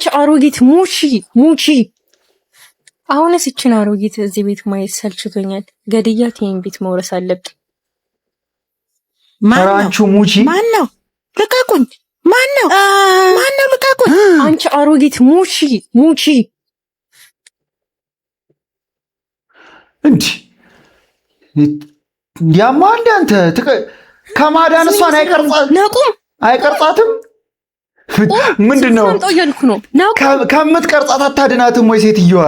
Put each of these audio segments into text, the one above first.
አንቺ አሮጊት ሙቺ አሁንስ እችን አሮጊት እዚህ ቤት ማየት ሰልችቶኛል። ገድያት ይሄን ቤት መውረስ አለብኝ። ማራንቹ ሙቺ ማነው? ልቀቁኝ! ማነው? ልቀቁኝ! አንቺ አሮጊት ሙቺ እንዴ ያማል አንተ ከማዳን እሷን አይቀርጻትም። ምንድነው ከምትቀርጻት አታድናትም ወይ ሴትዮዋ?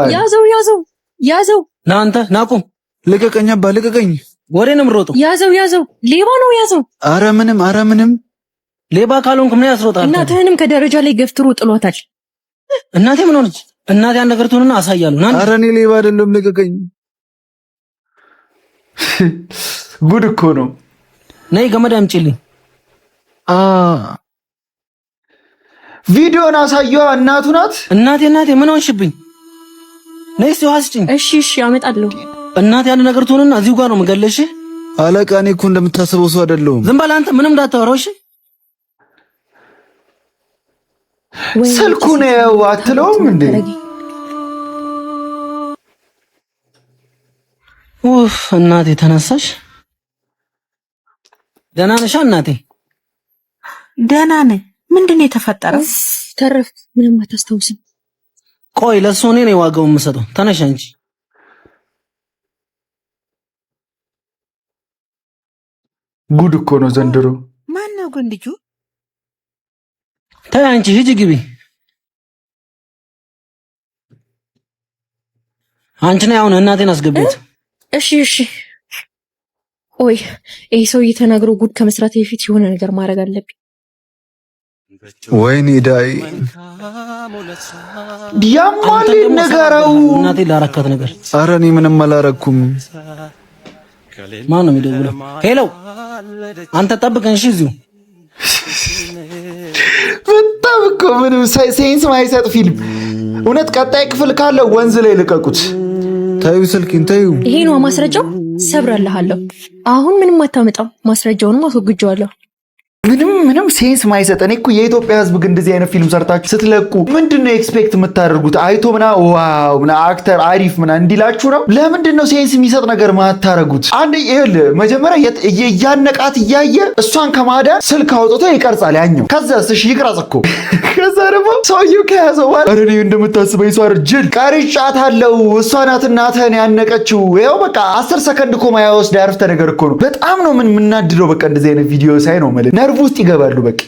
ያዘው ናንተ ናቁም። ልቀቀኝ አባ ልቀቀኝ። ወሬ ነው የምሮጠው። ያዘው ሌባ ነው ያዘው። አረ ምንም ሌባ ካልሆንኩ ምን ያስሮጣል? እናትህንም ከደረጃ ላይ ገፍትሮ ጥሏታል። እናቴ ምን ሆነች? እናቴ አንድ ነገር ትሆንና አሳያለሁ። አረ እኔ ሌባ አይደለም ልቀቀኝ። ጉድ እኮ ነው። ነይ ገመድ አምጪልኝ። ቪዲዮን አሳየዋ። እናቱ ናት። እናቴ ምን ሆንሽብኝ? ነይ እስቲ ውሃ ስጪኝ። እሺ አመጣለሁ። እናቴ አንድ ነገር ትሆንና እዚሁ ጋር ነው የምገለሽ። አለቃ እኔ እኮ እንደምታስበው ሰው አይደለሁም። ዝም በል አንተ ምንም እንዳታወራው እሺ። ስልኩ ነው አትለውም እንዴ? እናቴ ተነሳሽ? ደህና ነሽ እናቴ? ደህና ነኝ። ምንድን ነው የተፈጠረው? ተረፍ ምንም አታስታውስም። ቆይ ለእሱ እኔ ነኝ ዋጋውን የምሰጠው። ተነሽ አንቺ። ጉድ እኮ ነው ዘንድሮ። ማን ነው ግን ልጁ? ተይ አንቺ ሂጂ ግቢ። አንቺ ነይ አሁን እናቴን አስገቢት። እሺ ቆይ ይሄ ሰውዬ ተናግሮ ጉድ ከመስራት በፊት የሆነ ነገር ማድረግ አለብኝ። ወይኔ ዳይ ያማል ነገረው። እናቴ ላረካት ነገር። ኧረ እኔ ምንም አላረኩም። ማን ነው የሚደውለው? ሄሎ አንተ ጠብቀን። እሺ እዚሁ በጣም እኮ ምንም ሴንስ ማይሰጥ ፊልም። እውነት ቀጣይ ክፍል ካለ ወንዝ ላይ ልቀቁት። ታዩ ስልኪን ታዩ። ይሄ ነው ማስረጃው። ሰብራለሃለሁ። አሁን ምንም አታመጣም። ማስረጃውንም አስወግጄዋለሁ። ምንም ሴንስ ማይሰጥ። እኔ እኮ የኢትዮጵያ ሕዝብ ግን እንደዚህ አይነት ፊልም ሰርታችሁ ስትለቁ ምንድነው ኤክስፔክት የምታደርጉት? አይቶ ዋው አክተር አሪፍ እንዲላችሁ ነው? ለምንድነው ሴንስ የሚሰጥ ነገር ማታረጉት? አንድ ይኸውልህ መጀመሪያ እያነቃት እያየ እሷን ከማዳን ስልክ አውጥቶ ይቀርጻል ያኛው። ከዛስ እሺ ይቅረጽ እኮ። ከዛ ደግሞ ሰውዬው ከያዘው በኋላ ኧረ እኔ እንደምታስበው ይሷር ጅል ቀርጫታለሁ እሷ ናት እናትህን ያነቀችው። ይኸው በቃ 10 ሰከንድ እኮ ማይወስድ አረፍተ ነገር እኮ ነው። በጣም ነው የምናድደው። በቃ እንደዚህ አይነት ቪዲዮ ሳይ ነው ማለት ነርቭ ውስጥ ይገባሉ በቃ።